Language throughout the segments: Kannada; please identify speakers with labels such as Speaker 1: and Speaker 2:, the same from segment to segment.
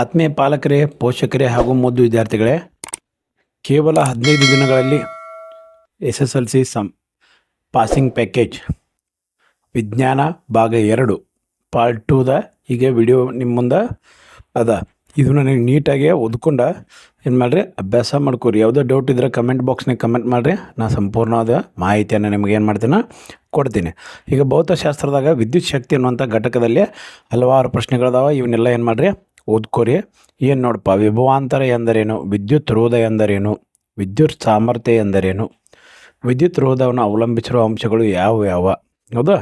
Speaker 1: ಆತ್ಮೀಯ ಪಾಲಕರೇ, ಪೋಷಕರೇ ಹಾಗೂ ಮುದ್ದು ವಿದ್ಯಾರ್ಥಿಗಳೇ, ಕೇವಲ 15 ದಿನಗಳಲ್ಲಿ SSLC ಪಾಸಿಂಗ್ ಪ್ಯಾಕೇಜ್ ವಿಜ್ಞಾನ ಭಾಗ 2 ಪಾರ್ಟ್ 2ದ ಈಗ ವಿಡಿಯೋ ನಿಮ್ಮ ಮುಂದೆ ಅದ. ಇದನ್ನು ನೀವು ನೀಟಾಗಿ ಓದ್ಕೊಂಡು ಏನು ಮಾಡಿರಿ, ಅಭ್ಯಾಸ ಮಾಡ್ಕೊರಿ. ಯಾವುದೋ ಡೌಟ್ ಇದ್ದರೆ ಕಮೆಂಟ್ ಬಾಕ್ಸ್ನಾಗ ಕಮೆಂಟ್ ಮಾಡಿರಿ. ನಾನು ಸಂಪೂರ್ಣವಾದ ಮಾಹಿತಿಯನ್ನು ನಿಮಗೆ ಏನು ಮಾಡ್ತೀನಿ, ಕೊಡ್ತೀನಿ. ಈಗ ಭೌತಶಾಸ್ತ್ರದಾಗ ವಿದ್ಯುತ್ ಶಕ್ತಿ ಅನ್ನುವಂಥ ಘಟಕದಲ್ಲಿ ಹಲವಾರು ಪ್ರಶ್ನೆಗಳದಾವ. ಇವನ್ನೆಲ್ಲ ಏನು ಮಾಡಿರಿ, ಓದ್ಕೋರಿ. ಏನು ನೋಡಪ್ಪ, ವಿಭವಾಂತರ ಎಂದರೇನು, ವಿದ್ಯುತ್ ರೋಧ ಎಂದರೇನು, ವಿದ್ಯುತ್ ಸಾಮರ್ಥ್ಯ ಎಂದರೇನು, ವಿದ್ಯುತ್ ರೋಧವನ್ನು ಅವಲಂಬಿಸಿರುವ ಅಂಶಗಳು ಯಾವ ಹೌದಾ,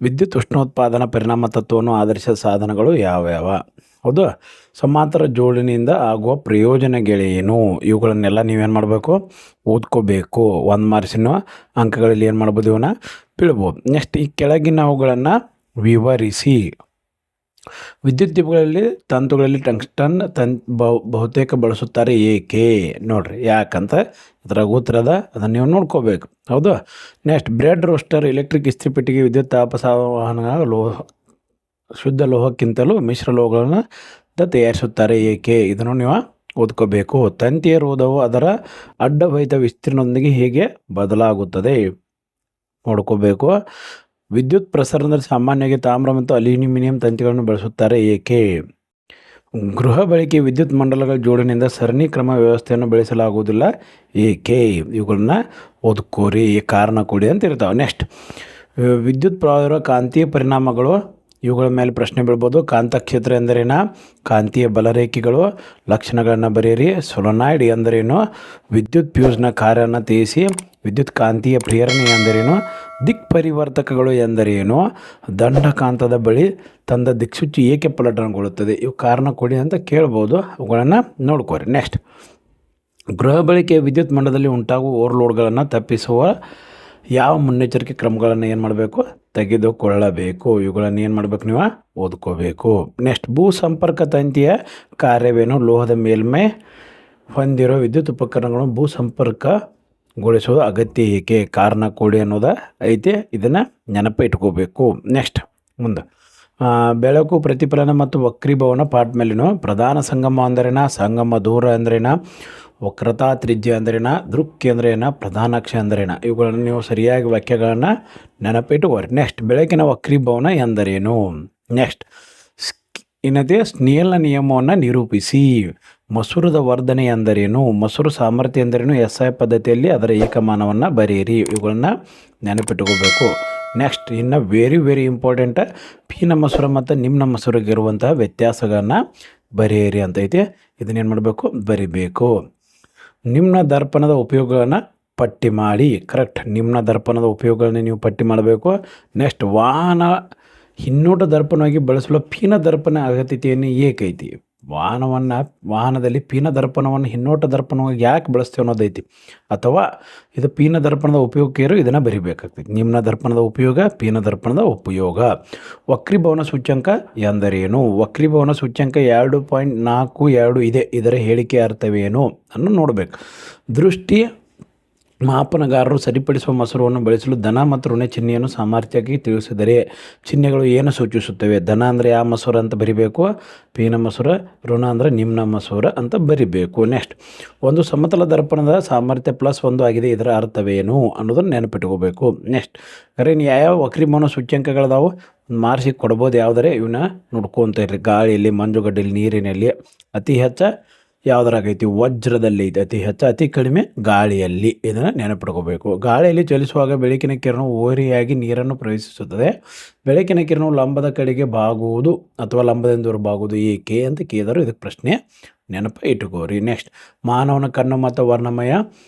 Speaker 1: ವಿದ್ಯುತ್ ಉಷ್ಣೋತ್ಪಾದನಾ ಪರಿಣಾಮ ತತ್ವವನ್ನು ಆಧರಿಸಿದ ಸಾಧನಗಳು ಯಾವ್ಯಾವ, ಹೌದಾ, ಸಮಾಂತರ ಜೋಡಣೆಯಿಂದ ಆಗುವ ಪ್ರಯೋಜನಗಳೇನು, ಇವುಗಳನ್ನೆಲ್ಲ ನೀವೇನು ಮಾಡಬೇಕು, ಓದ್ಕೋಬೇಕು. 1 ಮಾರ್ಕ್ಸಿನ ಅಂಕಗಳಲ್ಲಿ ಏನು ಮಾಡ್ಬೋದು, ಇವನ್ನ ಬೀಳ್ಬೋದು. ನೆಕ್ಸ್ಟ್ ಈ ಕೆಳಗಿನವುಗಳನ್ನು ವಿವರಿಸಿ. ವಿದ್ಯುತ್ ದೀಪಗಳಲ್ಲಿ ತಂತುಗಳಲ್ಲಿ ಟಂಗ್ಸ್ಟನ್ ಬಹುತೇಕ ಬಳಸುತ್ತಾರೆ ಏಕೆ? ನೋಡ್ರಿ ಯಾಕಂತ ಇದ್ರಾಗ ಉತ್ತರದ ಅದನ್ನು ನೀವು ನೋಡ್ಕೋಬೇಕು. ಹೌದು. ನೆಕ್ಸ್ಟ್ ಬ್ರೆಡ್ ರೋಸ್ಟರ್, ಎಲೆಕ್ಟ್ರಿಕ್ ಇಸ್ತ್ರಿಪೆಟ್ಟಿಗೆ, ವಿದ್ಯುತ್ ತಾಪ ಸಂವಹನ ಶುದ್ಧ ಲೋಹಕ್ಕಿಂತಲೂ ಮಿಶ್ರ ಲೋಹಗಳನ್ನು ತಯಾರಿಸುತ್ತಾರೆ ಏಕೆ? ಇದನ್ನು ನೀವು ಓದ್ಕೋಬೇಕು. ತಂತಿಯ ರೋಧವು ಅದರ ಅಡ್ಡವಹಿತ ವಿಸ್ತೀರ್ಣದೊಂದಿಗೆ ಹೇಗೆ ಬದಲಾಗುತ್ತದೆ ನೋಡ್ಕೋಬೇಕು. ವಿದ್ಯುತ್ ಪ್ರಸರಣದಲ್ಲಿ ಸಾಮಾನ್ಯವಾಗಿ ತಾಮ್ರ ಮತ್ತು ಅಲ್ಯೂಮಿನಿಯಂ ತಂತಿಗಳನ್ನು ಬಳಸುತ್ತಾರೆ ಏಕೆ? ಗೃಹ ಬಳಕೆ ವಿದ್ಯುತ್ ಮಂಡಲಗಳ ಜೋಡಣೆಯಿಂದ ಸರಣಿ ಕ್ರಮ ವ್ಯವಸ್ಥೆಯನ್ನು ಬಳಸಲಾಗುವುದಿಲ್ಲ ಏಕೆ? ಇವುಗಳನ್ನ ಓದ್ಕೋರಿ, ಕಾರಣ ಕೊಡಿ ಅಂತ ಇರ್ತಾವೆ. ನೆಕ್ಸ್ಟ್ ವಿದ್ಯುತ್ ಪ್ರವಾಹ ಕಾಂತೀಯ ಪರಿಣಾಮಗಳು, ಇವುಗಳ ಮೇಲೆ ಪ್ರಶ್ನೆ ಬೀಳ್ಬೋದು. ಕಾಂತಕ್ಷೇತ್ರ ಎಂದರೇನು, ಕಾಂತೀಯ ಬಲರೇಖೆಗಳು ಲಕ್ಷಣಗಳನ್ನು ಬರೆಯಿರಿ. ಸೊಲನಾಯ್ಡ್ ಎಂದರೇನು, ವಿದ್ಯುತ್ ಫ್ಯೂಸ್ನ ಕಾರ್ಯವನ್ನು ತಿಳಿಸಿ. ವಿದ್ಯುತ್ ಕಾಂತೀಯ ಪ್ರೇರಣೆ ಎಂದರೇನು, ದಿಕ್ ಪರಿವರ್ತಕಗಳು ಎಂದರೇನು, ದಂಡಕಾಂತದ ಬಳಿ ತಂದ ದಿಕ್ಸೂಚಿ ಏಕೆ ಪಲಟಗೊಳ್ಳುತ್ತದೆ, ಇವು ಕಾರಣ ಕೊಡಿ ಅಂತ ಕೇಳ್ಬೋದು. ಅವುಗಳನ್ನು ನೋಡ್ಕೋರಿ. ನೆಕ್ಸ್ಟ್ ಗೃಹ ಬಳಕೆಯ ವಿದ್ಯುತ್ ಮಂಡಲದಲ್ಲಿ ಉಂಟಾಗುವ ಓವರ್ಲೋಡ್ಗಳನ್ನು ತಪ್ಪಿಸುವ ಯಾವ ಮುನ್ನೆಚ್ಚರಿಕೆ ಕ್ರಮಗಳನ್ನು ಏನು ಮಾಡಬೇಕು, ತೆಗೆದುಕೊಳ್ಳಬೇಕು. ಇವುಗಳನ್ನು ಏನು ಮಾಡಬೇಕು, ನೀವು ಓದ್ಕೋಬೇಕು. ನೆಕ್ಸ್ಟ್ ಭೂ ಸಂಪರ್ಕ ತಂತಿಯ ಕಾರ್ಯವೇನು, ಲೋಹದ ಮೇಲ್ಮೈ ಹೊಂದಿರೋ ವಿದ್ಯುತ್ ಉಪಕರಣಗಳನ್ನು ಭೂ ಸಂಪರ್ಕಗೊಳಿಸೋದು ಅಗತ್ಯ ಏಕೆ? ಕಾರಣ ಕೊಡಿ ಅನ್ನೋದು ಐತೆ, ಇದನ್ನು ನೆನಪು ಇಟ್ಕೋಬೇಕು. ನೆಕ್ಸ್ಟ್ ಮುಂದೆ ಬೆಳಕು ಪ್ರತಿಫಲನ ಮತ್ತು ವಕ್ರೀಭವನ ಪಾಠ ಮೇಲಿನ ಪ್ರಧಾನ ಸಂಗಮ ಅಂದ್ರೇನ, ಸಂಗಮ ದೂರ ಅಂದ್ರೇನ, ವಕ್ರತಾ ತ್ರಿಜ್ಯ ಅಂದ್ರೇನ, ದೃಕ್ ಅಂದ್ರೇನ, ಪ್ರಧಾನಾಕ್ಷ ಅಂದ್ರೇನ, ಇವುಗಳನ್ನು ನೀವು ಸರಿಯಾಗಿ ವಾಕ್ಯಗಳನ್ನು ನೆನಪಿಟ್ಟುಕೋರಿ. ನೆಕ್ಸ್ಟ್ ಬೆಳಕಿನ ವಕ್ರೀಭವನ ಎಂದರೇನು. ನೆಕ್ಸ್ಟ್ ಇನ್ನದೇ ಸ್ನೇಲ್ನ ನಿಯಮವನ್ನು ನಿರೂಪಿಸಿ. ಮಸೂರದ ವರ್ಧನೆ ಎಂದರೇನು, ಮಸೂರು ಸಾಮರ್ಥ್ಯ ಎಂದರೇನು, SI ಪದ್ಧತಿಯಲ್ಲಿ ಅದರ ಏಕಮಾನವನ್ನು ಬರೆಯಿರಿ. ಇವುಗಳನ್ನು ನೆನಪಿಟ್ಟುಕೋಬೇಕು. ನೆಕ್ಸ್ಟ್ ಇನ್ನು ವೆರಿ ಇಂಪಾರ್ಟೆಂಟ್, ಪೀನ ಮಸೂರ ಮತ್ತು ನಿಮ್ನ ಮಸೂರಿಗೆ ಇರುವಂತಹ ವ್ಯತ್ಯಾಸಗಳನ್ನು ಬರೆಯಿರಿ ಅಂತೈತಿ. ಇದನ್ನೇನು ಮಾಡಬೇಕು, ಬರಿಬೇಕು. ನಿಮ್ನ ದರ್ಪಣದ ಉಪಯೋಗಗಳನ್ನು ಪಟ್ಟಿ ಮಾಡಿ. ಕರೆಕ್ಟ್, ನಿಮ್ನ ದರ್ಪಣದ ಉಪಯೋಗಗಳನ್ನ ನೀವು ಪಟ್ಟಿ ಮಾಡಬೇಕು. ನೆಕ್ಸ್ಟ್ ವಾಹನ ಹಿನ್ನೋಟ ದರ್ಪಣವಾಗಿ ಬಳಸಲು ಪೀನ ದರ್ಪಣ ಅಗತ್ಯತೆಯನ್ನು ಏಕೈತಿ. ವಾಹನದಲ್ಲಿ ಪೀನ ದರ್ಪಣವನ್ನು ಹಿನ್ನೋಟ ದರ್ಪಣವಾಗಿ ಯಾಕೆ ಬಳಸ್ತೇವೆ ಅನ್ನೋದೈತಿ, ಅಥವಾ ಇದು ಪೀನ ದರ್ಪಣದ ಉಪಯೋಗಕ್ಕೇರು ಇದನ್ನು ಬರಿಬೇಕಾಗ್ತೈತಿ. ನಿಮ್ನ ದರ್ಪಣದ ಉಪಯೋಗ, ಪೀನ ದರ್ಪಣದ ಉಪಯೋಗ. ವಕ್ರೀಭವನ ಸೂಚ್ಯಂಕ ಎಂದರೇನು, ವಕ್ರೀಭವನ ಸೂಚ್ಯಂಕ 2.42 ಇದೆ. ಇದರ ಹೇಳಿಕೆ ಅರ್ಥವೇನು ಅನ್ನು ನೋಡಬೇಕು. ದೃಷ್ಟಿ ಮಾಪನಗಾರರು ಸರಿಪಡಿಸುವ ಮಸೂರವನ್ನು ಬಳಸಲು ಧನ ಮತ್ತು ಋಣ ಚಿಹ್ನೆಯನ್ನು ಸಾಮರ್ಥ್ಯಕ್ಕೆ ತಿಳಿಸಿದರೆ ಚಿಹ್ನೆಗಳು ಏನು ಸೂಚಿಸುತ್ತವೆ? ಧನ ಅಂದರೆ ಯಾವ ಮಸೂರ ಅಂತ ಬರಿಬೇಕು, ಪೀನ ಮಸೂರ, ಋಣ ಅಂದರೆ ನಿಮ್ನ ಮಸೂರ ಅಂತ ಬರಿಬೇಕು. ನೆಕ್ಸ್ಟ್ ಒಂದು ಸಮತಲ ದರ್ಪಣದ ಸಾಮರ್ಥ್ಯ +1 ಆಗಿದೆ, ಇದರ ಅರ್ಥವೇನು ಅನ್ನೋದನ್ನು ನೆನಪಿಟ್ಕೋಬೇಕು. ನೆಕ್ಸ್ಟ್ ಯಾವ ವಕ್ರೀಭವನ ಸೂಚ್ಯಂಕಗಳದಾವು ಮಾರ್ಕ್ಸಿಗೆ ಕೊಡ್ಬೋದು, ಯಾವುದರೆ ಇವನ್ನ ನೋಡ್ಕೊತ ಇರ್ರಿ. ಗಾಳಿಯಲ್ಲಿ, ಮಂಜುಗಡ್ಡೆಯಲ್ಲಿ, ನೀರಿನಲ್ಲಿ ಅತಿ ಹೆಚ್ಚು ಯಾವುದರಾಗೈತಿ, ವಜ್ರದಲ್ಲಿ ಐತಿ ಅತಿ ಹೆಚ್ಚು, ಅತಿ ಕಡಿಮೆ ಗಾಳಿಯಲ್ಲಿ. ಇದನ್ನು ನೆನಪಿಟ್ಕೋಬೇಕು. ಗಾಳಿಯಲ್ಲಿ ಚಲಿಸುವಾಗ ಬೆಳಕಿನ ಕಿರಣವು ಓರೆಯಾಗಿ ನೀರನ್ನು ಪ್ರವೇಶಿಸುತ್ತದೆ. ಬೆಳಕಿನ ಕಿರಣವು ಲಂಬದ ಕಡೆಗೆ ಬಾಗುವುದು ಅಥವಾ ಲಂಬದಿಂದ ಬಾಗುವುದು ಏಕೆ ಅಂತ ಕೇಳಿದರು. ಇದಕ್ಕೆ ಪ್ರಶ್ನೆ ನೆನಪು ಇಟ್ಟುಕೋರಿ. ನೆಕ್ಸ್ಟ್ ಮಾನವನ ಕಣ್ಣು ಮತ್ತು ವರ್ಣಮಯ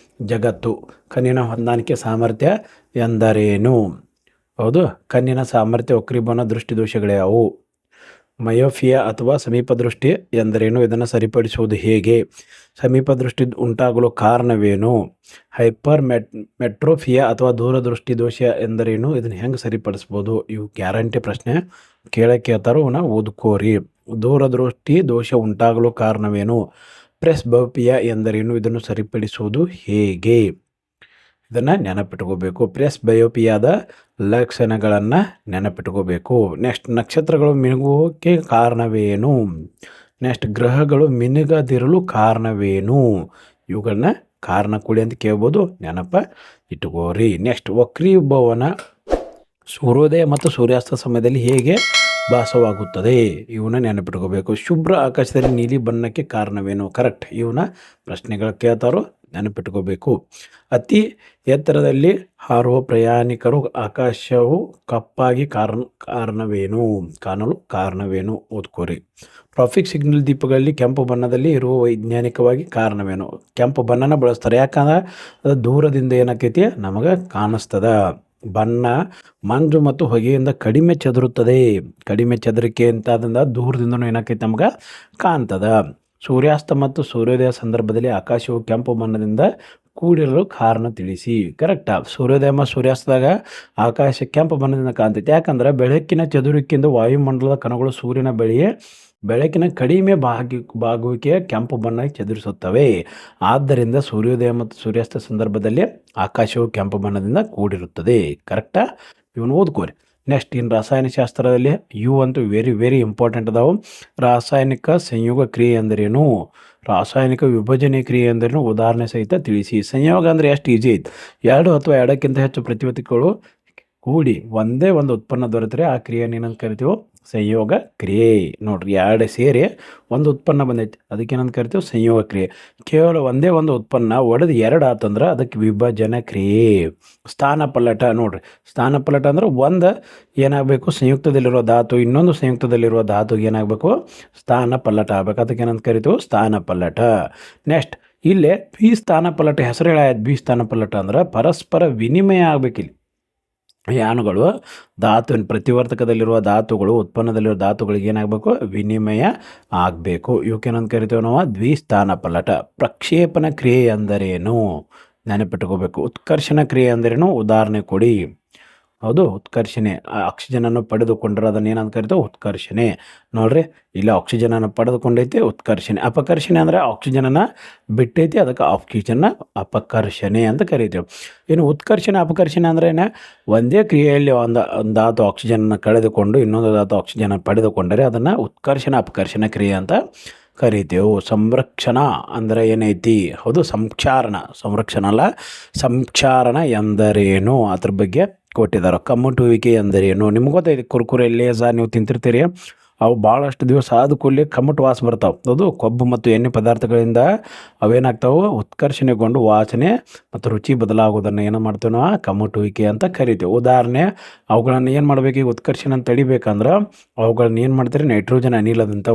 Speaker 1: ಜಗತ್ತು, ಕಣ್ಣಿನ ಹೊಂದಾಣಿಕೆ ಸಾಮರ್ಥ್ಯ ಎಂದರೇನು? ಹೌದು, ಕಣ್ಣಿನ ಸಾಮರ್ಥ್ಯ, ವಕ್ರೀಭವನ, ದೃಷ್ಟಿದೋಷಗಳ್ಯಾವು? ಮಯೋಫಿಯಾ ಅಥವಾ ಸಮೀಪ ದೃಷ್ಟಿ ಎಂದರೇನು, ಇದನ್ನು ಸರಿಪಡಿಸುವುದು ಹೇಗೆ? ಸಮೀಪ ದೃಷ್ಟಿ ಉಂಟಾಗಲು ಕಾರಣವೇನು? ಮೆಟ್ರೋಫಿಯಾ ಅಥವಾ ದೂರದೃಷ್ಟಿ ದೋಷ ಎಂದರೇನು, ಇದನ್ನು ಹೆಂಗೆ ಸರಿಪಡಿಸ್ಬೋದು? ಇವು ಗ್ಯಾರಂಟಿ ಪ್ರಶ್ನೆ ಕೇಳ್ತಾರೋ ನಾವು ಓದ್ಕೋರಿ. ದೂರದೃಷ್ಟಿ ದೋಷ ಉಂಟಾಗಲು ಕಾರಣವೇನು? ಪ್ರೆಸ್ಬಯೋಪಿಯಾ ಎಂದರೇನು, ಇದನ್ನು ಸರಿಪಡಿಸುವುದು ಹೇಗೆ? ಇದನ್ನು ನೆನಪಿಟ್ಕೋಬೇಕು. ಪ್ರೆಸ್ಬಯೋಪಿಯಾದ ಲಕ್ಷಣಗಳನ್ನು ನೆನಪಿಟ್ಕೋಬೇಕು. ನೆಕ್ಸ್ಟ್ ನಕ್ಷತ್ರಗಳು ಮಿನುಗೋಕೆ ಕಾರಣವೇನು? ನೆಕ್ಸ್ಟ್ ಗ್ರಹಗಳು ಮಿನುಗದಿರಲು ಕಾರಣವೇನು? ಇವುಗಳನ್ನ ಕಾರಣ ಕೊಡಿ ಅಂತ ಕೇಳ್ಬೋದು, ನೆನಪ ಇಟ್ಟುಕೋರಿ. ನೆಕ್ಸ್ಟ್ ವಕ್ರೀಭವನ ಸೂರ್ಯೋದಯ ಮತ್ತು ಸೂರ್ಯಾಸ್ತ ಸಮಯದಲ್ಲಿ ಹೇಗೆ ಭಾಸವಾಗುತ್ತದೆ? ಇವನ್ನ ನೆನಪಿಟ್ಕೋಬೇಕು. ಶುಭ್ರ ಆಕಾಶದಲ್ಲಿ ನೀಲಿ ಬಣ್ಣಕ್ಕೆ ಕಾರಣವೇನು? ಕರೆಕ್ಟ್. ಇವನ್ನ ಪ್ರಶ್ನೆಗಳು ಕೇಳ್ತಾರೋ ನೆನಪಿಟ್ಕೋಬೇಕು. ಅತಿ ಎತ್ತರದಲ್ಲಿ ಹಾರುವ ಪ್ರಯಾಣಿಕರು ಆಕಾಶವು ಕಪ್ಪಾಗಿ ಕಾಣಲು ಕಾರಣವೇನು? ಓದ್ಕೋರಿ. ಟ್ರಾಫಿಕ್ ಸಿಗ್ನಲ್ ದೀಪಗಳಲ್ಲಿ ಕೆಂಪು ಬಣ್ಣದಲ್ಲಿ ಇರುವ ವೈಜ್ಞಾನಿಕವಾಗಿ ಕಾರಣವೇನು? ಕೆಂಪು ಬಣ್ಣನ ಬಳಸ್ತಾರೆ, ಯಾಕಂದ್ರೆ ಅದು ದೂರದಿಂದ ಏನಾಕೈತಿ ನಮಗೆ ಕಾಣಿಸ್ತದ. ಬಣ್ಣ ಮಂಜು ಮತ್ತು ಹೊಗೆಯಿಂದ ಕಡಿಮೆ ಚದುರುತ್ತದೆ. ಕಡಿಮೆ ಚದುರಿಕೆ ಅಂತಾದಿಂದ ದೂರದಿಂದ ಏನಾಕೈತಿ ನಮ್ಗೆ ಕಾಣ್ತದ. ಸೂರ್ಯಾಸ್ತ ಮತ್ತು ಸೂರ್ಯೋದಯ ಸಂದರ್ಭದಲ್ಲಿ ಆಕಾಶವು ಕೆಂಪು ಬಣ್ಣದಿಂದ ಕೂಡಿರಲು ಕಾರಣ ತಿಳಿಸಿ. ಕರೆಕ್ಟಾ. ಸೂರ್ಯೋದಯ ಮತ್ತು ಸೂರ್ಯಾಸ್ತದಾಗ ಆಕಾಶ ಕೆಂಪು ಬಣ್ಣದಿಂದ ಕಾಣ್ತೈತಿ, ಯಾಕಂದ್ರೆ ಬೆಳಕಿನ ಚದುರಿಕೆಯಿಂದ ವಾಯುಮಂಡಲದ ಕಣಗಳು ಸೂರ್ಯನ ಬೆಳಕಿನ ಕಡಿಮೆ ಬಾಗುವಿಕೆಯ ಕೆಂಪು ಬಣ್ಣ ಚದುರಿಸುತ್ತವೆ. ಆದ್ದರಿಂದ ಸೂರ್ಯೋದಯ ಮತ್ತು ಸೂರ್ಯಾಸ್ತ ಸಂದರ್ಭದಲ್ಲಿ ಆಕಾಶವು ಕೆಂಪು ಬಣ್ಣದಿಂದ ಕೂಡಿರುತ್ತದೆ. ಕರೆಕ್ಟಾ. ಇವನು ಓದ್ಕೋರಿ. ನೆಕ್ಸ್ಟ್ ಇನ್ನು ರಾಸಾಯನಶಾಸ್ತ್ರದಲ್ಲಿ ಇವು ಅಂತೂ ವೆರಿ ವೆರಿ ಇಂಪಾರ್ಟೆಂಟ್ ಅದಾವು. ರಾಸಾಯನಿಕ ಸಂಯೋಗ ಕ್ರಿಯೆ ಎಂದರೇನು? ರಾಸಾಯನಿಕ ವಿಭಜನೆ ಕ್ರಿಯೆ ಎಂದರೇನು? ಉದಾಹರಣೆ ಸಹಿತ ತಿಳಿಸಿ. ಸಂಯೋಗ ಅಂದರೆ ಎಷ್ಟು ಈಜಿ ಐತಿ. 2 ಅಥವಾ 2ಕ್ಕಿಂತ ಹೆಚ್ಚು ಪ್ರತಿವರ್ತಿಗಳು ಕೂಡಿ ಒಂದೇ ಒಂದು ಉತ್ಪನ್ನ ದೊರೆತರೆ ಆ ಕ್ರಿಯೆಯನ್ನು ಏನಂತ ಕರಿತೀವೋ ಸಂಯೋಗ ಕ್ರಿಯೆ. ನೋಡ್ರಿ, 2 ಸೇರಿ ಒಂದು ಉತ್ಪನ್ನ ಬಂದೈತಿ, ಅದಕ್ಕೇನಂತ ಕರಿತೀವಿ ಸಂಯೋಗ ಕ್ರಿಯೆ. ಕೇವಲ ಒಂದೇ ಒಂದು ಉತ್ಪನ್ನ ಒಡೆದು 2 ಆತಂದ್ರೆ ಅದಕ್ಕೆ ವಿಭಜನ ಕ್ರಿಯೆ. ಸ್ಥಾನಪಲ್ಲಟ ನೋಡ್ರಿ, ಸ್ಥಾನಪಲ್ಲಟ ಅಂದ್ರೆ ಒಂದು ಏನಾಗಬೇಕು, ಸಂಯುಕ್ತದಲ್ಲಿರುವ ಧಾತು ಇನ್ನೊಂದು ಸಂಯುಕ್ತದಲ್ಲಿರುವ ಧಾತುಗೆ ಏನಾಗಬೇಕು, ಸ್ಥಾನಪಲ್ಲಟ ಆಗಬೇಕು. ಅದಕ್ಕೆ ಏನಂತ ಕರಿತೀವಿ ಸ್ಥಾನಪಲ್ಲಟ. ನೆಕ್ಸ್ಟ್ ಇಲ್ಲೇ ಬಿ ಸ್ಥಾನಪಲ್ಲಟ ಹೆಸರು ಹೇಳಾಯ್ತು. ಬಿ ಸ್ಥಾನಪಲ್ಲಟ ಅಂದ್ರೆ ಪರಸ್ಪರ ವಿನಿಮಯ ಆಗಬೇಕಿಲ್ಲಿ. ಯಾನುಗಳು ಪ್ರತಿವರ್ತಕದಲ್ಲಿರುವ ಧಾತುಗಳು ಉತ್ಪನ್ನದಲ್ಲಿರುವ ಧಾತುಗಳಿಗೆ ಏನಾಗಬೇಕು, ವಿನಿಮಯ ಆಗಬೇಕು. ಇವಕ್ಕೇನಂತ ಕರಿತೀವಿ ನಾವು ದ್ವಿಸ್ಥಾನಪಲ್ಲಟ. ಪ್ರಕ್ಷೇಪಣ ಕ್ರಿಯೆ ಎಂದರೇನು? ನೆನಪಿಟ್ಕೋಬೇಕು. ಉತ್ಕರ್ಷಣ ಕ್ರಿಯೆ ಅಂದರೇನು? ಉದಾಹರಣೆ ಕೊಡಿ. ಹೌದು, ಉತ್ಕರ್ಷಣೆ. ಆಕ್ಸಿಜನನ್ನು ಪಡೆದುಕೊಂಡ್ರೆ ಅದನ್ನು ಏನಂತ ಕರಿತೀವಿ ಉತ್ಕರ್ಷಣೆ. ನೋಡ್ರಿ, ಇಲ್ಲ ಆಕ್ಸಿಜನನ್ನು ಪಡೆದುಕೊಂಡೈತಿ ಉತ್ಕರ್ಷಣೆ. ಅಪಕರ್ಷಣೆ ಅಂದರೆ ಆಕ್ಸಿಜನನ್ನು ಬಿಟ್ಟೈತಿ, ಅದಕ್ಕೆ ಆಕ್ಸಿಜನ್ನ ಅಪಕರ್ಷಣೆ ಅಂತ ಕರಿತೀವಿ. ಇನ್ನು ಉತ್ಕರ್ಷಣೆ ಅಪಕರ್ಷಣೆ ಅಂದ್ರೆ ಒಂದೇ ಕ್ರಿಯೆಯಲ್ಲಿ ಒಂದು ಧಾತು ಆಕ್ಸಿಜನನ್ನು ಕಳೆದುಕೊಂಡು ಇನ್ನೊಂದು ಧಾತು ಆಕ್ಸಿಜನ್ ಪಡೆದುಕೊಂಡರೆ ಅದನ್ನು ಉತ್ಕರ್ಷಣ ಅಪಕರ್ಷಣ ಕ್ರಿಯೆ ಅಂತ ಕರಿತೇವೆ. ಸಂರಕ್ಷಣಾ ಅಂದರೆ ಏನೈತಿ? ಹೌದು, ಸಂರಕ್ಷಣ ಅಲ್ಲ, ಸಂಕ್ಷಾರಣ ಎಂದರೇನು ಅದ್ರ ಬಗ್ಗೆ ಕೊಟ್ಟಿದ್ದಾರೆ. ಕಮ್ಮಟುವಿಕೆ ಎಂದರೇನು? ನಿಮ್ಗೆ ಗೊತ್ತೈತಿ, ಕುರ್ಕುರೆ ಲೇಸ ನೀವು ತಿಂತಿರ್ತೀರಿ, ಅವು ಭಾಳಷ್ಟು ದಿವಸ ಆದ ಕೂಡಲೇ ಕಮ್ಮಟು ವಾಸ ಬರ್ತಾವೆ. ಅದು ಕೊಬ್ಬು ಮತ್ತು ಎಣ್ಣೆ ಪದಾರ್ಥಗಳಿಂದ ಅವೇನಾಗ್ತಾವೆ, ಉತ್ಕರ್ಷಣೆಗೊಂಡು ವಾಸನೆ ಮತ್ತು ರುಚಿ ಬದಲಾಗೋದನ್ನು ಏನು ಮಾಡ್ತೇವೆ ನಾವು ಕಮ್ಮಟುವಿಕೆ ಅಂತ ಕರಿತೀವಿ. ಉದಾಹರಣೆ, ಅವುಗಳನ್ನು ಏನು ಮಾಡಬೇಕು, ಈಗ ಉತ್ಕರ್ಷಣೆ ತಡಿಬೇಕಂದ್ರೆ ಅವುಗಳನ್ನ ಏನು ಮಾಡ್ತಾರೆ, ನೈಟ್ರೋಜನ್ ಅನಿಲದಂಥ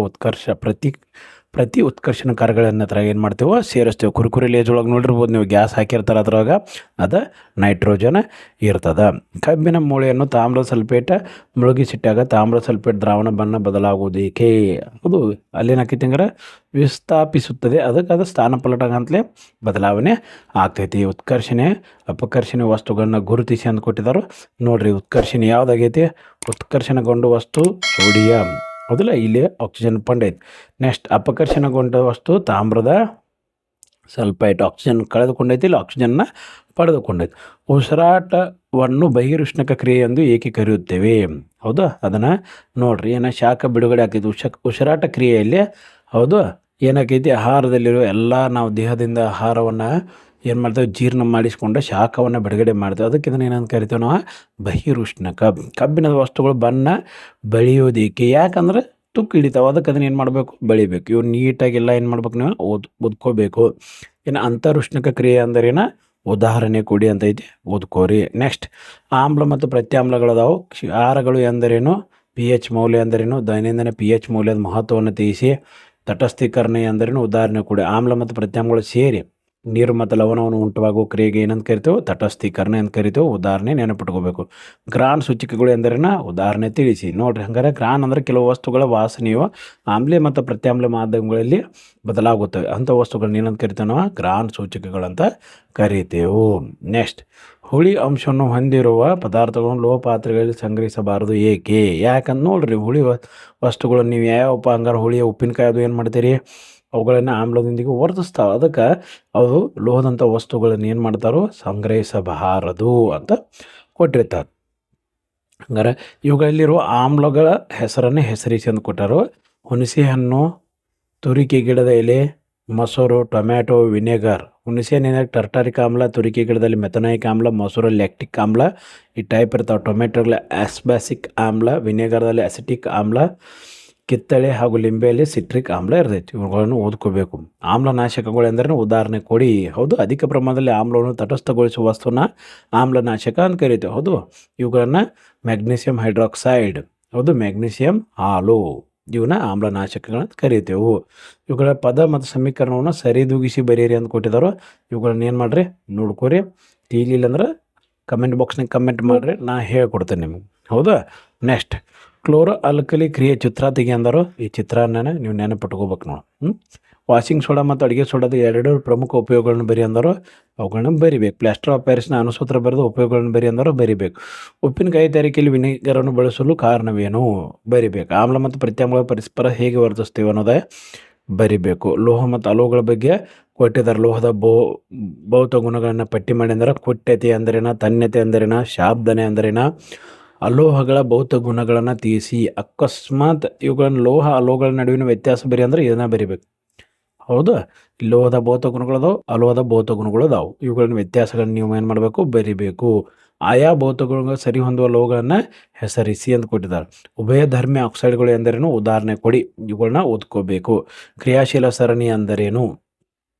Speaker 1: ಪ್ರತಿ ಉತ್ಕರ್ಷಣ ಕಾರ್ಯಗಳನ್ನ ಹತ್ರ ಏನು ಮಾಡ್ತೇವೆ ಸೇರಿಸ್ತೇವೆ. ಕುರ್ಕುರೆ ಲೇಜ್ ಒಳಗೆ ನೋಡಿರ್ಬೋದು ನೀವು, ಗ್ಯಾಸ್ ಹಾಕಿರ್ತಾರೆ ಅದ್ರಾಗ, ಅದು ನೈಟ್ರೋಜನ್ ಇರ್ತದೆ. ಕಬ್ಬಿನ ಮೂಳೆಯನ್ನು ತಾಮ್ರ ಸಲ್ಫೇಟ್ ಮುಳುಗಿಸಿಟ್ಟಾಗ ತಾಮ್ರ ಸಲ್ಫೇಟ್ ದ್ರಾವಣ ಬಣ್ಣ ಬದಲಾಗುವುದೇಕೆ? ಅದು ಅಲ್ಲೇನಾಕೈತಿ ಹಂಗಾರೆ ವಿಸ್ಥಾಪಿಸುತ್ತದೆ, ಅದಕ್ಕೆ ಅದು ಸ್ಥಾನಪಲ್ಲಟ ಅಂತಲೇ ಬದಲಾವಣೆ ಆಗ್ತೈತಿ. ಉತ್ಕರ್ಷಣೆ ಅಪಕರ್ಷಣೆ ವಸ್ತುಗಳನ್ನ ಗುರುತಿಸಿ ಅಂತ ಕೊಟ್ಟಿದ್ದಾರೆ. ನೋಡ್ರಿ, ಉತ್ಕರ್ಷಣೆ ಯಾವುದಾಗೈತಿ? ಉತ್ಕರ್ಷಣಗೊಂಡ ವಸ್ತು ಸೋಡಿಯಂ, ಹೌದಿಲ್ಲ, ಇಲ್ಲಿ ಆಕ್ಸಿಜನ್ ಪಂಡೈತಿ. ನೆಕ್ಸ್ಟ್ ಅಪಕರ್ಷಣಗೊಂಡ ವಸ್ತು ತಾಮ್ರದ ಸಲ್ಫೈಟ್, ಆಕ್ಸಿಜನ್ ಕಳೆದುಕೊಂಡೈತಿ, ಇಲ್ಲಿ ಆಕ್ಸಿಜನ್ನ ಪಡೆದುಕೊಂಡೈತಿ. ಉಸಿರಾಟವನ್ನು ಬಹಿರುಷ್ಣಕ ಕ್ರಿಯೆ ಎಂದು ಏಕೆ ಕರೆಯುತ್ತೇವೆ? ಹೌದು, ಅದನ್ನು ನೋಡ್ರಿ, ಶಾಖ ಬಿಡುಗಡೆ ಆಗ್ತೈತಿ ಉಸಿರಾಟ ಕ್ರಿಯೆಯಲ್ಲಿ. ಹೌದು, ಏನಾಕೈತಿ, ಆಹಾರದಲ್ಲಿರೋ ಎಲ್ಲ ನಾವು ದೇಹದಿಂದ ಆಹಾರವನ್ನು ಏನು ಮಾಡ್ತೇವೆ, ಜೀರ್ಣ ಮಾಡಿಸ್ಕೊಂಡು ಶಾಖವನ್ನು ಬಿಡುಗಡೆ ಮಾಡ್ತೇವೆ. ಅದಕ್ಕೆ ಇದನ್ನು ಏನಂತ ಕರಿತೇವೆ ನಾವು ಬಹಿರುಷ್ಣಕ. ಕಬ್ಬಿಣದ ವಸ್ತುಗಳು ಬಣ್ಣ ಬೆಳೆಯೋದಕ್ಕೆ, ಯಾಕಂದ್ರೆ ತುಕ್ಕು ಹಿಡಿತಾವೆ, ಅದಕ್ಕೆ ಅದನ್ನು ಏನು ಮಾಡಬೇಕು, ಬೆಳಿಬೇಕು. ಇವು ನೀಟಾಗೆಲ್ಲ ಏನು ಮಾಡ್ಬೇಕು, ನೀವು ಓದ್ಕೋಬೇಕು. ಇನ್ನು ಅಂತರುಷ್ಣಕ ಕ್ರಿಯೆ ಅಂದ್ರೇನ? ಉದಾಹರಣೆ ಕೊಡಿ ಅಂತೈತಿ, ಓದ್ಕೋರಿ. ನೆಕ್ಸ್ಟ್ ಆಮ್ಲ ಮತ್ತು ಪ್ರತ್ಯಾಮ್ಲಗಳದಾವು. ಕ್ಷಾರಗಳು ಎಂದರೇನು? pH ಮೌಲ್ಯ ಎಂದರೇನು? ದೈನಂದಿನ pH ಮೌಲ್ಯದ ಮಹತ್ವವನ್ನು ತಿಳಿಸಿ. ತಟಸ್ಥೀಕರಣ ಎಂದರೇನು? ಉದಾಹರಣೆ ಕೊಡಿ. ಆಮ್ಲ ಮತ್ತು ಪ್ರತ್ಯಾಮ್ಲಗಳು ಸೇರಿ ನೀರು ಮತ್ತು ಲವಣವನ್ನು ಉಂಟುವಾಗುವ ಕ್ರಿಯೆಗೆ ಏನಂತ ಕರಿತೇವೆ? ತಟಸ್ಥೀಕರಣ ಅಂತ ಕರಿತೇವೆ. ಉದಾಹರಣೆ ನೆನಪಿಟ್ಕೋಬೇಕು. ಗ್ರಾನ್ ಸೂಚಿಕೆಗಳು ಎಂದರೇನ? ಉದಾಹರಣೆ ತಿಳಿಸಿ. ನೋಡ್ರಿ, ಹಂಗಾರೆ ಗ್ರಾನ್ ಅಂದರೆ ಕೆಲವು ವಸ್ತುಗಳ ವಾಸನೆಯು ಆಮ್ಲ ಮತ್ತು ಪ್ರತ್ಯಾಮ್ಲ ಮಾಧ್ಯಮಗಳಲ್ಲಿ ಬದಲಾಗುತ್ತವೆ. ಅಂಥ ವಸ್ತುಗಳನ್ನ ಏನಂತ ಕರಿತೇವೆ ನಾವು? ಗ್ರಾನ್ ಸೂಚಿಕೆಗಳಂತ ಕರಿತೇವೆ. ನೆಕ್ಸ್ಟ್, ಹುಳಿ ಅಂಶವನ್ನು ಹೊಂದಿರುವ ಪದಾರ್ಥಗಳನ್ನು ಲೋಹ ಪಾತ್ರೆಗಳಲ್ಲಿ ಸಂಗ್ರಹಿಸಬಾರದು ಏಕೆ? ಯಾಕಂದ್ರೆ ನೋಡ್ರಿ, ಹುಳಿ ವಸ್ತುಗಳು ನೀವು ಯಾವಪ್ಪ ಹಂಗಾರೆ ಹುಳಿಯ ಉಪ್ಪಿನಕಾಯಿ ಅದು ಏನು ಮಾಡ್ತೀರಿ, ಅವುಗಳನ್ನು ಆಮ್ಲದೊಂದಿಗೆ ವರ್ತಿಸ್ತಾವೆ. ಅದಕ್ಕೆ ಅವು ಲೋಹದಂಥ ವಸ್ತುಗಳನ್ನು ಏನು ಮಾಡ್ತಾರೋ ಸಂಗ್ರಹಿಸಬಾರದು ಅಂತ ಕೊಟ್ಟಿರ್ತಾರೆ. ಹಂಗಾರೆ ಇವುಗಳಲ್ಲಿರುವ ಆಮ್ಲಗಳ ಹೆಸರನ್ನೇ ಹೆಸರಿಸಿ ಅಂತ ಕೊಟ್ಟಾರು. ಹುಣಸೆ ಹಣ್ಣು, ತುರಿಕೆ ಗಿಡದ ಎಲೆ, ಮೊಸರು, ಟೊಮ್ಯಾಟೊ, ವಿನೆಗರ್. ಹುಣಸೆ ಹಣ್ಣಿನಾಗ ಟರ್ಟಾರಿಕ್ ಆಮ್ಲ, ತುರಿಕೆ ಗಿಡದಲ್ಲಿ ಮೆಥನಾಯಿಕ್ ಆಮ್ಲ, ಮೊಸರು ಲ್ಯಾಕ್ಟಿಕ್ ಆಮ್ಲ ಈ ಟೈಪ್ ಇರ್ತಾವೆ. ಟೊಮೆಟೊಗಳಲ್ಲಿ ಆಸ್ಬ್ಯಾಸಿಕ್ ಆಮ್ಲ, ವಿನೆಗರ್ದಲ್ಲಿ ಅಸಿಟಿಕ್ ಆಮ್ಲ, ಕಿತ್ತಳೆ ಹಾಗೂ ಲಿಂಬೆಯಲ್ಲಿ ಸಿಟ್ರಿಕ್ ಆಮ್ಲ ಇರ್ತೈತಿ. ಇವುಗಳನ್ನು ಓದ್ಕೋಬೇಕು. ಆಮ್ಲನಾಶಕಗಳು ಎಂದರೆ ಉದಾಹರಣೆ ಕೊಡಿ. ಹೌದು, ಅಧಿಕ ಪ್ರಮಾಣದಲ್ಲಿ ಆಮ್ಲವನ್ನು ತಟಸ್ಥಗೊಳಿಸುವ ವಸ್ತುನ ಆಮ್ಲನಾಶಕ ಅಂತ ಕರೀತೇವೆ. ಹೌದು, ಇವುಗಳನ್ನು ಮ್ಯಾಗ್ನೀಸಿಯಂ ಹೈಡ್ರಾಕ್ಸೈಡ್, ಹೌದು ಮ್ಯಾಗ್ನೀಸಿಯಂ ಹಾಲು, ಇವನ್ನ ಆಮ್ಲನಾಶಕಗಳಂತ ಕರಿತೇವೆ. ಇವುಗಳ ಪದ ಮತ್ತು ಸಮೀಕರಣವನ್ನು ಸರಿದೂಗಿಸಿ ಬರೀರಿ ಅಂತ ಕೊಟ್ಟಿದ್ದಾರೆ. ಇವುಗಳನ್ನ ಏನು ಮಾಡಿರಿ ನೋಡ್ಕೋರಿ. ತಿಳಿಲಿಲ್ಲ ಅಂದ್ರೆ ಕಮೆಂಟ್ ಬಾಕ್ಸ್ನಾಗ ಕಮೆಂಟ್ ಮಾಡಿರಿ, ನಾ ಹೇಳ್ಕೊಡ್ತೇನೆ ನಿಮಗೆ. ಹೌದಾ, ನೆಕ್ಸ್ಟ್ ಕ್ಲೋರೋ ಆಲ್ಕಲಿ ಕ್ರಿಯೆ ಚಿತ್ರ ತೆಗಿ ಅಂದರು. ಈ ಚಿತ್ರನ ನೀವು ನೆನಪಿಟ್ಕೋಬೇಕು ನೋಡಿ. ವಾಷಿಂಗ್ ಸೋಡಾ ಮತ್ತು ಅಡುಗೆ ಸೋಡಾದ ಎರಡು ಪ್ರಮುಖ ಉಪಯೋಗಗಳನ್ನು ಬರಿ ಅಂದರು. ಅವುಗಳನ್ನ ಬರಿಬೇಕು. ಪ್ಲಾಸ್ಟರ್ ಆಫ್ ಪ್ಯಾರಿಸ್ನ ಅನುಸೂತ್ರ ಬರೆದು ಉಪಯೋಗಗಳನ್ನು ಬರಿ ಅಂದರು, ಬರಿಬೇಕು. ಉಪ್ಪಿನಕಾಯಿ ತಯಾರಿಕೆಯಲ್ಲಿ ವಿನೆಗರನ್ನು ಬಳಸಲು ಕಾರಣವೇನು ಬರಿಬೇಕು. ಆಮ್ಲ ಮತ್ತು ಪ್ರತ್ಯಾಮ್ಲಗಳು ಪರಸ್ಪರ ಹೇಗೆ ವರ್ತಿಸ್ತೇವೆ ಅನ್ನೋದೇ ಬರಿಬೇಕು. ಲೋಹ ಮತ್ತು ಅಲೋಹಗಳ ಬಗ್ಗೆ ಕೊಟ್ಟಿದ್ದಾರೆ. ಲೋಹದ ಭೌತ ಗುಣಗಳನ್ನು ಪಟ್ಟಿ ಮಾಡಿ ಅಂದರೆ ಕುಟ್ಯತೆ ಅಂದ್ರೇನ, ತನ್ಯತೆ ಅಂದ್ರೇನ, ಶಾಬ್ದನೆ ಅಂದ್ರೇನ, ಅಲೋಹಗಳ ಭೌತ ಗುಣಗಳನ್ನು ತಿಳಿಸಿ. ಅಕಸ್ಮಾತ್ ಇವುಗಳನ್ನು ಲೋಹ ಅಲೋಹಗಳ ನಡುವಿನ ವ್ಯತ್ಯಾಸ ಬರಿ ಅಂದರೆ ಇದನ್ನ ಬರಿಬೇಕು. ಹೌದಾ, ಲೋಹದ ಭೌತ ಗುಣಗಳದಾವು, ಅಲೋಹದ ಭೌತ ಗುಣಗಳು ಅದಾವು. ಇವುಗಳನ್ನ ವ್ಯತ್ಯಾಸಗಳನ್ನು ನೀವು ಏನು ಮಾಡಬೇಕು ಬರಿಬೇಕು. ಆಯಾ ಭೌತ ಗುಣಗಳು ಸರಿ ಹೊಂದುವ ಲೋಹಗಳನ್ನು ಹೆಸರಿಸಿ ಅಂತ ಕೊಟ್ಟಿದ್ದಾರೆ. ಉಭಯಧರ್ಮಿ ಆಕ್ಸೈಡ್ಗಳು ಎಂದರೇನು ಉದಾಹರಣೆ ಕೊಡಿ. ಇವುಗಳನ್ನ ಓದ್ಕೋಬೇಕು. ಕ್ರಿಯಾಶೀಲ ಸರಣಿ ಅಂದರೇನು.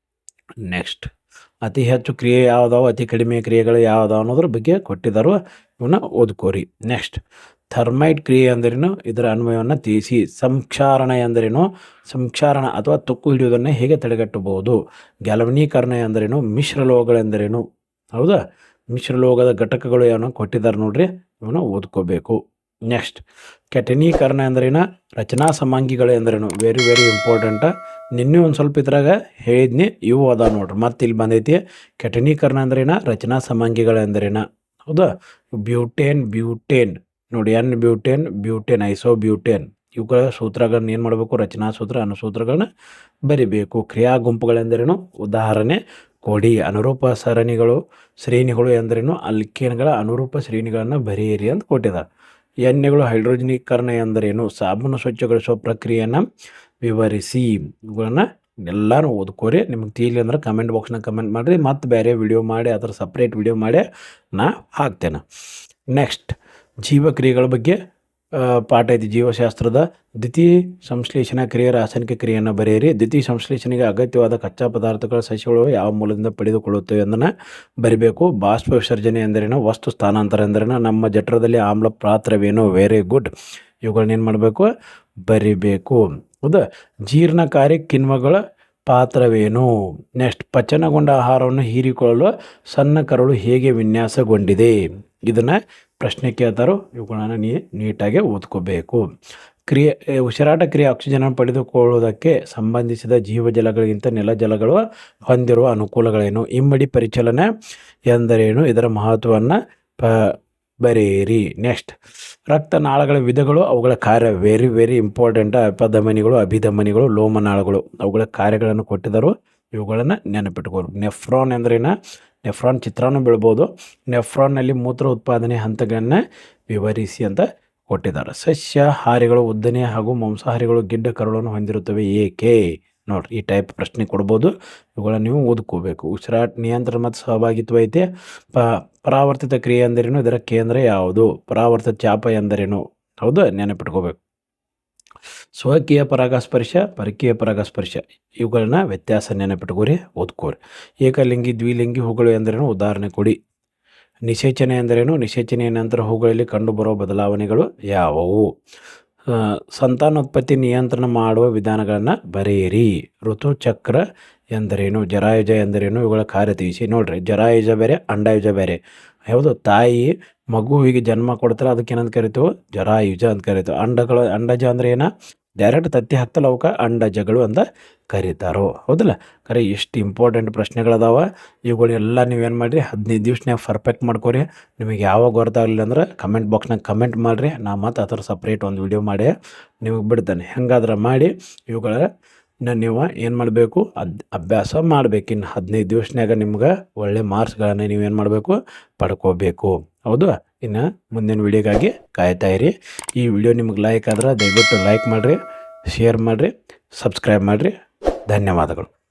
Speaker 1: ನೆಕ್ಸ್ಟ್ ಅತಿ ಹೆಚ್ಚು ಕ್ರಿಯೆ ಯಾವುದಾವು, ಅತಿ ಕಡಿಮೆ ಕ್ರಿಯೆಗಳು ಯಾವುದಾವು ಅನ್ನೋದ್ರ ಬಗ್ಗೆ ಕೊಟ್ಟಿದ್ದಾರೆ. ಇವನ್ನ ಓದ್ಕೋರಿ. ನೆಕ್ಸ್ಟ್ ಥರ್ಮೈಟ್ ಕ್ರಿಯೆ ಅಂದರೇನು, ಇದರ ಅನ್ವಯವನ್ನು ತಿಳಿಸಿ. ಸಂಕ್ಷಾರಣ ಎಂದರೇನು, ಸಂಕ್ಷಾರಣ ಅಥವಾ ತುಕ್ಕು ಹಿಡಿಯುವುದನ್ನು ಹೇಗೆ ತಡೆಗಟ್ಟಬಹುದು. ಗ್ಯಾಲ್ವನೀಕರಣ ಎಂದರೇನು, ಮಿಶ್ರಲೋಹಗಳೆಂದರೇನು. ಹೌದಾ, ಮಿಶ್ರಲೋಹದ ಘಟಕಗಳು ಏನೋ ಕೊಟ್ಟಿದ್ದಾರೆ ನೋಡ್ರಿ, ಇವನ್ನ ಓದ್ಕೋಬೇಕು. ನೆಕ್ಸ್ಟ್ ಕೆಟನೀಕರಣ ಎಂದರೇನು, ರಚನಾ ಸಮಾಂಗಿಗಳು ಎಂದರೇನು. Very very important. ನಿನ್ನೆ ಒಂದು ಸ್ವಲ್ಪ ಇದ್ರಾಗ ಹೇಳಿದ್ನಿ, ಇವು ಅದ ನೋಡ್ರಿ. ಮತ್ತೆ ಇಲ್ಲಿ ಬಂದೈತಿ ಕೆಟನೀಕರಣ ಅಂದ್ರೇನ, ರಚನಾ ಸಮಾಂಗಿಗಳು ಎಂದರೇನ. ಹೌದಾ, ಬ್ಯೂಟೇನ್ ನೋಡಿ, ಎನ್ ಬ್ಯೂಟೇನ್ ಐಸೋಬ್ಯೂಟೇನ್ ಇವುಗಳ ಸೂತ್ರಗಳನ್ನ ಏನು ಮಾಡಬೇಕು, ರಚನಾ ಸೂತ್ರ ಅನುಸೂತ್ರಗಳನ್ನ ಬರಿಬೇಕು. ಕ್ರಿಯಾ ಗುಂಪುಗಳೆಂದರೇನು ಉದಾಹರಣೆ ಕೊಡಿ. ಅನುರೂಪ ಶ್ರೇಣಿಗಳು ಎಂದರೇನು, ಅಲ್ಕೇನ್ಗಳ ಅನುರೂಪ ಶ್ರೇಣಿಗಳನ್ನು ಬರೆಯಿರಿ ಅಂತ ಕೊಟ್ಟಿದ್ದಾರೆ. ಎಣ್ಣೆಗಳು ಹೈಡ್ರೋಜನೀಕರಣ ಎಂದರೇನು, ಸಾಬೂನು ಸ್ವಚ್ಛಗೊಳಿಸುವ ಪ್ರಕ್ರಿಯೆಯನ್ನು ವಿವರಿಸಿ. ಇವುಗಳನ್ನು ಎಲ್ಲನೂ ಓದ್ಕೋರಿ. ನಿಮಗೆ ತಿಳಿಲಿ ಅಂದ್ರೆ ಕಮೆಂಟ್ ಬಾಕ್ಸ್ನಾಗ ಕಮೆಂಟ್ ಮಾಡಿರಿ. ಮತ್ತು ಬೇರೆ ವಿಡಿಯೋ ಮಾಡಿ ಅದರ ಸಪ್ರೇಟ್ ವಿಡಿಯೋ ಮಾಡಿ ನಾ ಹಾಕ್ತೇನೆ. ನೆಕ್ಸ್ಟ್ ಜೀವಕ್ರಿಯೆಗಳ ಬಗ್ಗೆ ಪಾಠ ಐತಿ. ಜೀವಶಾಸ್ತ್ರದ ದ್ವಿತೀಯ ಸಂಶ್ಲೇಷಣಾ ಕ್ರಿಯೆ, ರಾಸಾಯನಿಕ ಕ್ರಿಯೆಯನ್ನು ಬರೆಯಿರಿ. ದ್ವಿತೀಯ ಸಂಶ್ಲೇಷಣೆಗೆ ಅಗತ್ಯವಾದ ಕಚ್ಚಾ ಪದಾರ್ಥಗಳ ಸಸ್ಯಗಳು ಯಾವ ಮೂಲದಿಂದ ಪಡೆದುಕೊಳ್ಳುತ್ತವೆ ಎಂದನ್ನು ಬರಿಬೇಕು. ಬಾಷ್ಪ ವಿಸರ್ಜನೆ ಎಂದರೇನು, ವಸ್ತು ಸ್ಥಾನಾಂತರ ಎಂದರೇನು, ನಮ್ಮ ಜಠರದಲ್ಲಿ ಆಮ್ಲ ಪಾತ್ರವೇನು. Very good. ಇವುಗಳನ್ನ ಏನು ಮಾಡಬೇಕು ಬರಿಬೇಕು. ಹೌದಾ, ಜೀರ್ಣಕಾರಿ ಕಿಣ್ವಗಳ ಪಾತ್ರವೇನು. ನೆಕ್ಸ್ಟ್ ಪಚನಗೊಂಡ ಆಹಾರವನ್ನು ಹೀರಿಕೊಳ್ಳಲು ಸಣ್ಣ ಕರಳು ಹೇಗೆ ವಿನ್ಯಾಸಗೊಂಡಿದೆ. ಇದನ್ನು ಪ್ರಶ್ನೆ ಕೇಳ್ತಾರೋ. ಇವುಗಳನ್ನು ನೀಟಾಗಿ ಓದ್ಕೋಬೇಕು. ಉಸಿರಾಟ ಕ್ರಿಯೆ ಆಕ್ಸಿಜನ್ ಪಡೆದುಕೊಳ್ಳುವುದಕ್ಕೆ ಸಂಬಂಧಿಸಿದ ಜೀವಜಲಗಳಿಗಿಂತ ನೆಲಜಲಗಳು ಹೊಂದಿರುವ ಅನುಕೂಲಗಳೇನು. ಇಮ್ಮಡಿ ಪರಿಚಲನೆ ಎಂದರೇನು, ಇದರ ಮಹತ್ವವನ್ನು ಬರೆಯಿರಿ. ನೆಕ್ಸ್ಟ್ ರಕ್ತನಾಳಗಳ ವಿಧಗಳು, ಅವುಗಳ ಕಾರ್ಯ. Very very important. ಅಪಧಮನಿಗಳು, ಅಭಿಧಮನಿಗಳು, ಲೋಮನಾಳಗಳು, ಅವುಗಳ ಕಾರ್ಯಗಳನ್ನು ಕೊಟ್ಟಿದ್ದರು. ಇವುಗಳನ್ನು ನೆನಪಿಟ್ಕೋರು. Nephron ಎಂದ್ರೇನ, nephron ಚಿತ್ರಾನು ಬೀಳ್ಬೋದು. ನೆಫ್ರಾನ್ನಲ್ಲಿ ಮೂತ್ರ ಉತ್ಪಾದನೆ ಹಂತಗಳನ್ನು ವಿವರಿಸಿ ಅಂತ ಕೊಟ್ಟಿದ್ದಾರೆ. ಸಸ್ಯಾಹಾರಿಗಳು ಉದ್ದನೆ ಹಾಗೂ ಮಾಂಸಾಹಾರಿಗಳು ಗಿಡ್ಡ ಕರುಳನ್ನು ಹೊಂದಿರುತ್ತವೆ ಏಕೆ. ನೋಡ್ರಿ, ಈ ಟೈಪ್ ಪ್ರಶ್ನೆ ಕೊಡ್ಬೋದು. ಇವುಗಳನ್ನು ನೀವು ಓದ್ಕೋಬೇಕು. ಉಸಿರಾಟ ನಿಯಂತ್ರಣ ಮತ್ತು ಸಹಭಾಗಿತ್ವ ಐತೆ. ಪರಾವರ್ತಿತ ಕ್ರಿಯೆ ಎಂದರೇನು, ಇದರ ಕೇಂದ್ರ ಯಾವುದು. ಪರಾವರ್ತಿತ ಚಾಪ ಎಂದರೇನು. ಹೌದು, ನೆನಪಿಟ್ಕೋಬೇಕು. ಸ್ವಕೀಯ ಪರಾಗಸ್ಪರ್ಶ, ಪರಕೀಯ ಪರಾಗಸ್ಪರ್ಶ, ಇವುಗಳನ್ನ ವ್ಯತ್ಯಾಸ ನೆನಪಿಟ್ಕೋರಿ, ಓದ್ಕೋರಿ. ಏಕಲಿಂಗಿ ದ್ವಿಲಿಂಗಿ ಹೂಗಳು ಎಂದರೇನು ಉದಾಹರಣೆ ಕೊಡಿ. ನಿಷೇಚನೆ ಎಂದರೇನು, ನಿಷೇಚನೆಯ ನಂತರ ಹೂಗಳಲ್ಲಿ ಕಂಡುಬರುವ ಬದಲಾವಣೆಗಳು ಯಾವುವು. ಸಂತಾನೋತ್ಪತ್ತಿ ನಿಯಂತ್ರಣ ಮಾಡುವ ವಿಧಾನಗಳನ್ನು ಬರೆಯಿರಿ. ಋತುಚಕ್ರ ಎಂದರೇನು, ಜರಾಯುಜ ಎಂದರೇನು, ಇವುಗಳ ಕಾರ್ಯ ತಿಳಿಸಿ. ನೋಡ್ರಿ, ಜರಾಯುಜ ಬೇರೆ, ಅಂಡಾಯುಜ ಬೇರೆ. ಹೌದು, ತಾಯಿ ಮಗುವಿಗೆ ಜನ್ಮ ಕೊಡ್ತಾರೆ, ಅದಕ್ಕೆ ಏನಂತ ಕರಿತೀವಿ, ಜರಾಯುಜ ಅಂತ ಕರಿತೀವಿ. ಅಂಡಜ ಅಂದ್ರೆ ಏನ, ಡೈರೆಕ್ಟ್ ತತ್ತಿ ಹಾಕ್ತಲ್ಲ, ಅವಕ್ಕೆ ಅಂಡಜಗಳು ಅಂತ ಕರೀತಾರೋ. ಹೌದಲ್ಲ, ಕರೆ ಎಷ್ಟು ಇಂಪಾರ್ಟೆಂಟ್ ಪ್ರಶ್ನೆಗಳದಾವ. ಇವುಗಳೆಲ್ಲ ನೀವೇನು ಮಾಡಿರಿ, 15 ದಿವ್ಸನಾಗ ಪರ್ಫೆಕ್ಟ್ ಮಾಡ್ಕೊರಿ. ನಿಮಗೆ ಯಾವಾಗ ಗೊತ್ತಾಗಲಿಲ್ಲ ಅಂದ್ರೆ ಕಮೆಂಟ್ ಬಾಕ್ಸ್ನಾಗ ಕಮೆಂಟ್ ಮಾಡಿರಿ. ನಾ ಮತ್ತು ಆ ಥರ ಸಪ್ರೇಟ್ ಒಂದು ವಿಡಿಯೋ ಮಾಡಿ ನಿಮಗೆ ಬಿಡ್ತಾನೆ. ಹೆಂಗಾದ್ರೆ ಮಾಡಿ ಇವುಗಳ ನೀವು ಏನು ಮಾಡಬೇಕು, ಅಭ್ಯಾಸ ಮಾಡಬೇಕು. ಇನ್ನು 15 ದಿವ್ಸನಾಗ ನಿಮ್ಗೆ ಒಳ್ಳೆ ಮಾರ್ಕ್ಸ್ಗಳನ್ನು ನೀವೇನು ಮಾಡಬೇಕು, ಪಡ್ಕೋಬೇಕು. ಹೌದು, ಇನ್ನು ಮುಂದಿನ ವಿಡಿಯೋಗಾಗಿ ಕಾಯ್ತಾ ಇರಿ. ಈ ವಿಡಿಯೋ ನಿಮಗೆ ಲೈಕ್ ಆದ್ರೆ ದಯವಿಟ್ಟು ಲೈಕ್ ಮಾಡಿರಿ, ಶೇರ್ ಮಾಡಿರಿ, ಸಬ್ಸ್ಕ್ರೈಬ್ ಮಾಡಿರಿ. ಧನ್ಯವಾದಗಳು.